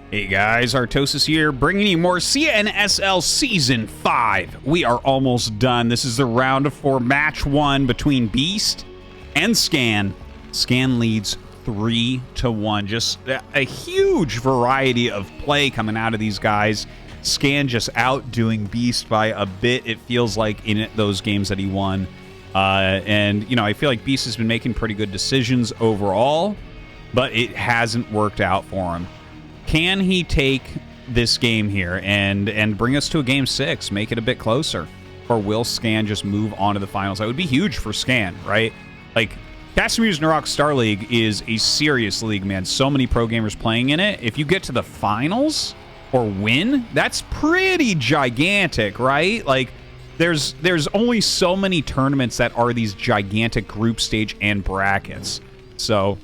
Hey guys, Artosis here, bringing you more CNSL Season 5. We are almost done. This is the round of 4, match 1 between Beast and Scan. Scan leads 3-1. Just a huge variety of play coming out of these guys. Scan just outdoing Beast by a bit, it feels like, in those games that he won. And, you know, I feel like Beast has been making pretty good decisions overall, but it hasn't worked out for him. Can he take this game here and bring us to a game 6, make it a bit closer? Or will Scan just move on to the finals? That would be huge for Scan, right? Like, CasterMuse Narak StarLeague is a serious league, man. So many pro gamers playing in it. If you get to the finals or win, that's pretty gigantic, right? Like, there's only so many tournaments that are these gigantic group stage and brackets. So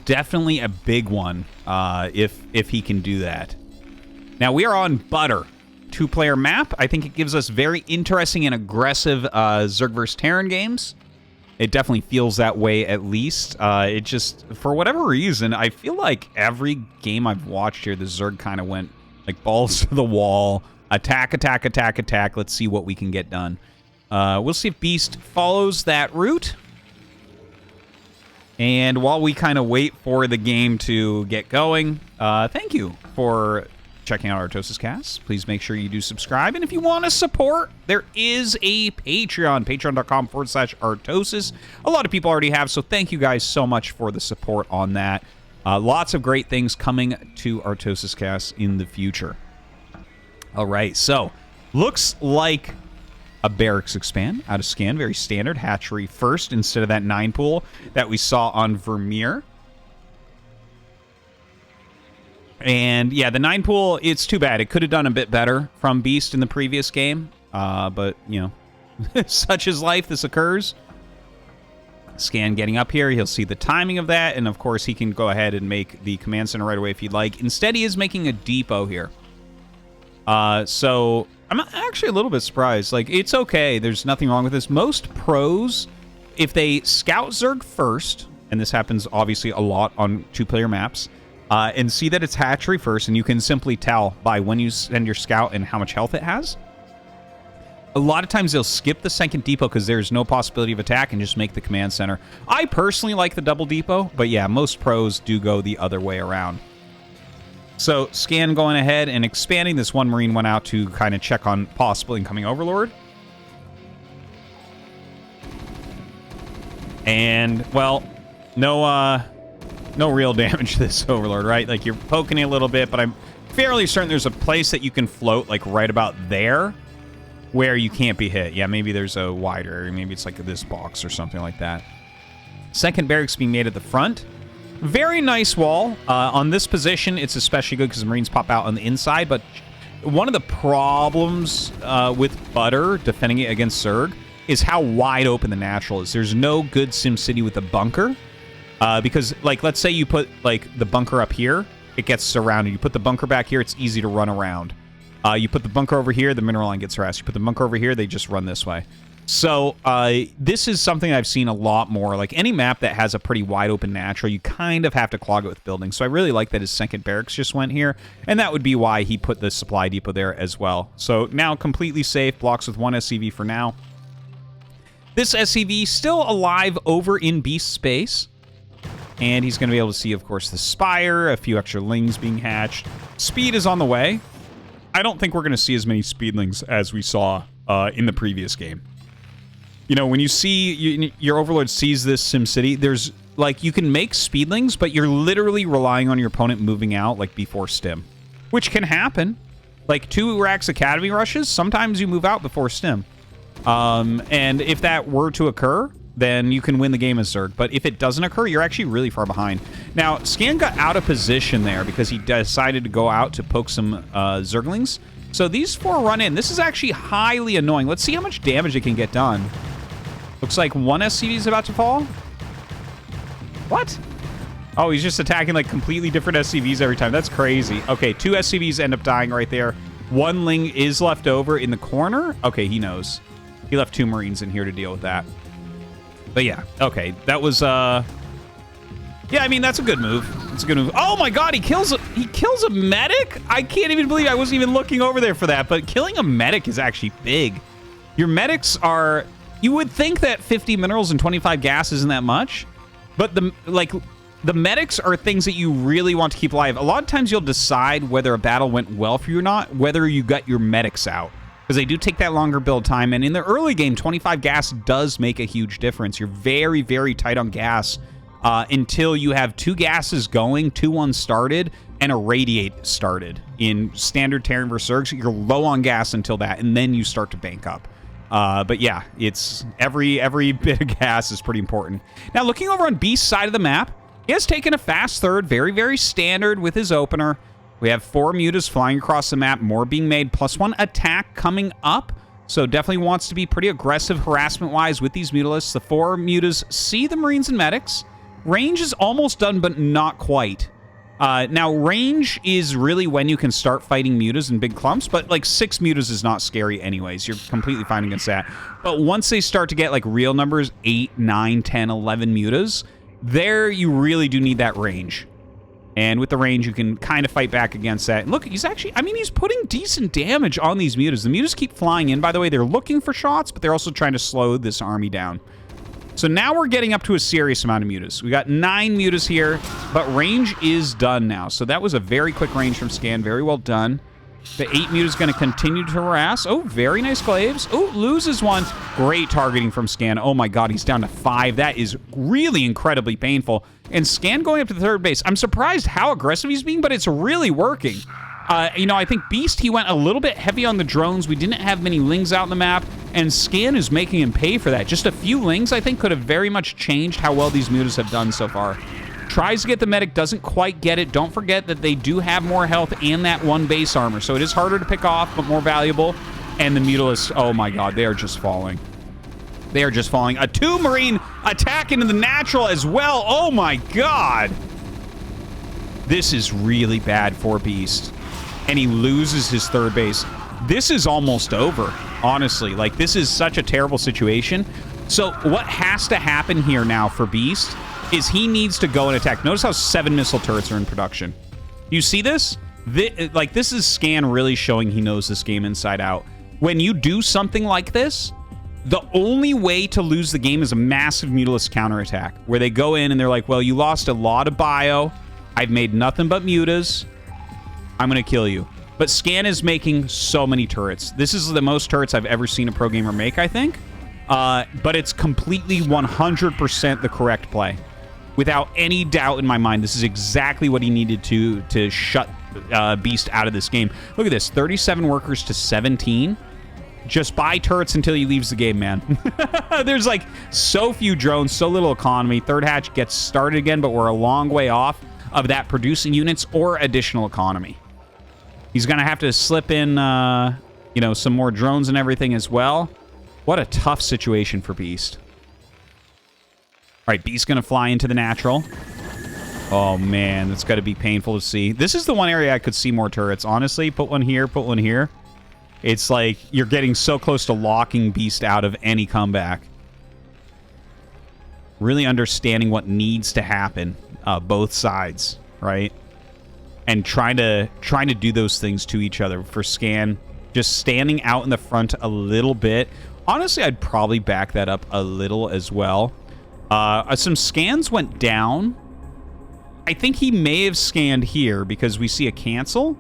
definitely a big one if he can do that. Now we are on Butter, 2-player map. I think it gives us very interesting and aggressive Zerg vs Terran games. It definitely feels that way, at least. It just, for whatever reason, I feel like every game I've watched here, the Zerg kind of went like balls to the wall. Attack, attack, attack, attack. Let's see what we can get done. We'll see if Beast follows that route. And while we kind of wait for the game to get going, thank you for checking out ArtosisCasts. Please make sure you do subscribe. And if you want to support, there is a Patreon, patreon.com/Artosis. A lot of people already have, so thank you guys so much for the support on that. Lots of great things coming to ArtosisCasts in the future. All right, so looks like a barracks expand out of Scan, very standard. Hatchery first instead of that 9 pool that we saw on Vermeer. And yeah, the 9 pool, it's too bad. It could have done a bit better from Beast in the previous game. But, you know, such is life. This occurs. Scan getting up here. He'll see the timing of that. And, of course, he can go ahead and make the command center right away if he'd like. Instead, he is making a depot here. So I'm actually a little bit surprised. Like, it's okay. There's nothing wrong with this. Most pros, if they scout Zerg first, and this happens obviously a lot on 2-player maps, and see that it's hatchery first, and you can simply tell by when you send your scout and how much health it has. A lot of times they'll skip the second depot because there's no possibility of attack and just make the command center. I personally like the double depot, but yeah, most pros do go the other way around. So, Scan going ahead and expanding. This one Marine went out to kind of check on possible incoming Overlord. And, well, no real damage to this Overlord, right? Like, you're poking it a little bit, but I'm fairly certain there's a place that you can float, like, right about there where you can't be hit. Yeah, maybe there's a wider area. Maybe it's like this box or something like that. Second barracks being made at the front. Very nice wall. On this position, it's especially good because the Marines pop out on the inside, but one of the problems with Butter defending it against Zerg is how wide open the natural is. There's no good SimCity with a bunker because, like, let's say you put, like, the bunker up here, it gets surrounded. You put the bunker back here, it's easy to run around. You put the bunker over here, the mineral line gets harassed. You put the bunker over here, they just run this way. So, this is something I've seen a lot more. Like, any map that has a pretty wide open natural, you kind of have to clog it with buildings. So I really like that his second barracks just went here. And that would be why he put the supply depot there as well. So now completely safe. Blocks with 1 SCV for now. This SCV still alive over in Beast space. And he's going to be able to see, of course, the Spire. A few extra Lings being hatched. Speed is on the way. I don't think we're going to see as many Speedlings as we saw in the previous game. You know, when you see your Overlord sees this SimCity, there's, like, you can make Speedlings, but you're literally relying on your opponent moving out, like, before Stim. Which can happen. Like, 2 Rax Academy rushes, sometimes you move out before Stim. And if that were to occur, then you can win the game as Zerg. But if it doesn't occur, you're actually really far behind. Now, Scan got out of position there because he decided to go out to poke some Zerglings. So these 4 run in. This is actually highly annoying. Let's see how much damage it can get done. Looks like 1 SCV is about to fall. What? Oh, he's just attacking like completely different SCVs every time. That's crazy. Okay, 2 SCVs end up dying right there. 1 Ling is left over in the corner. Okay, he knows. He left 2 Marines in here to deal with that. But yeah, okay. That was Yeah, I mean, that's a good move. It's a good move. Oh my god, he kills a medic? I can't even believe I wasn't even looking over there for that, but killing a medic is actually big. Your medics are... You would think that 50 minerals and 25 gas isn't that much, but the medics are things that you really want to keep alive. A lot of times you'll decide whether a battle went well for you or not, whether you got your medics out, because they do take that longer build time, and in the early game, 25 gas does make a huge difference. You're very, very tight on gas until you have 2 gases going, 2 unstarted, and a radiate started. In standard Terran versus Zergs, you're low on gas until that, and then you start to bank up. But yeah, it's every bit of gas is pretty important. Now, looking over on Beast's side of the map, he has taken a fast third, very, very standard with his opener. We have 4 mutas flying across the map, more being made, +1 attack coming up. So definitely wants to be pretty aggressive harassment-wise with these mutalisks. The 4 mutas see the Marines and medics. Range is almost done, but not quite. Now, range is really when you can start fighting mutas in big clumps, but like 6 mutas is not scary anyways. You're completely fine against that. But once they start to get like real numbers, 8, 9, 10, 11 mutas, there you really do need that range. And with the range, you can kind of fight back against that. And look, he's actually, I mean, he's putting decent damage on these mutas. The mutas keep flying in, by the way. They're looking for shots, but they're also trying to slow this army down. So now we're getting up to a serious amount of mutas. We got 9 mutas here, but range is done now. So that was a very quick range from Scan. Very well done. The 8 mutas going to continue to harass. Oh, very nice glaives. Oh, loses one. Great targeting from Scan. Oh my god, he's down to 5. That is really incredibly painful. And Scan going up to the 3rd base. I'm surprised how aggressive he's being, but it's really working. You know, I think Beast, he went a little bit heavy on the drones. We didn't have many lings out in the map, and Scan is making him pay for that. Just a few lings, I think, could have very much changed how well these mutas have done so far. Tries to get the medic, doesn't quite get it. Don't forget that they do have more health and that 1 base armor, so it is harder to pick off, but more valuable. And the mutalisks, oh my god, they are just falling. They are just falling. A 2 Marine attack into the natural as well. Oh my god. This is really bad for Beast. And he loses his 3rd base. This is almost over, honestly. Like, this is such a terrible situation. So what has to happen here now for Beast is he needs to go and attack. Notice how 7 missile turrets are in production. You see this? This is Scan really showing he knows this game inside out. When you do something like this, the only way to lose the game is a massive mutalisk counterattack, where they go in and they're like, well, you lost a lot of bio. I've made nothing but mutas. I'm going to kill you. But Scan is making so many turrets. This is the most turrets I've ever seen a pro gamer make, I think. But it's completely 100% the correct play. Without any doubt in my mind, this is exactly what he needed to shut Beast out of this game. Look at this, 37 workers to 17. Just buy turrets until he leaves the game, man. There's like so few drones, so little economy. 3rd hatch gets started again, but we're a long way off of that producing units or additional economy. He's going to have to slip in, you know, some more drones and everything as well. What a tough situation for Beast. All right, Beast's going to fly into the natural. Oh, man, that's got to be painful to see. This is the one area I could see more turrets. Honestly, put one here, put one here. It's like you're getting so close to locking Beast out of any comeback. Really understanding what needs to happen, both sides, right? And trying to do those things to each other. For Scan, just standing out in the front a little bit. Honestly, I'd probably back that up a little as well. Some scans went down. I think he may have scanned here because we see a cancel.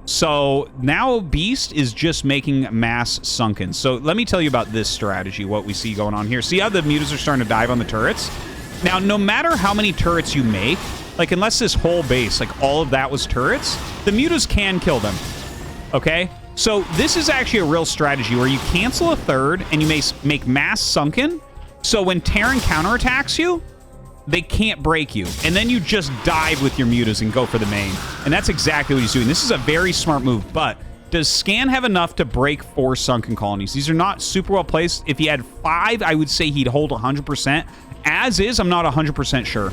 So now Beast is just making mass sunken. So let me tell you about this strategy, what we see going on here. See how the mutas are starting to dive on the turrets? Now, no matter how many turrets you make, like, unless this whole base, like, all of that was turrets, the mutas can kill them, okay? So this is actually a real strategy where you cancel a 3rd and you may make mass sunken, so when Terran counterattacks you, they can't break you. And then you just dive with your mutas and go for the main. And that's exactly what he's doing. This is a very smart move, but does Scan have enough to break 4 sunken colonies? These are not super well placed. If he had 5, I would say he'd hold 100%. As is, I'm not 100% sure.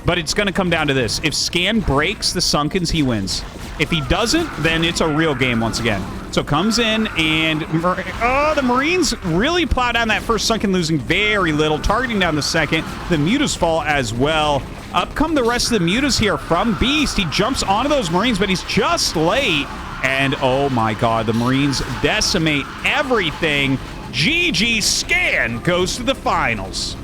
But it's going to come down to this. If Scan breaks the sunkens, he wins. If he doesn't, then it's a real game once again. So comes in, and the Marines really plow down that first sunken, losing very little, targeting down the 2nd. The mutas fall as well. Up come the rest of the mutas here from Beast. He jumps onto those Marines, but he's just late. And oh my god, the Marines decimate everything. GG Scan goes to the finals.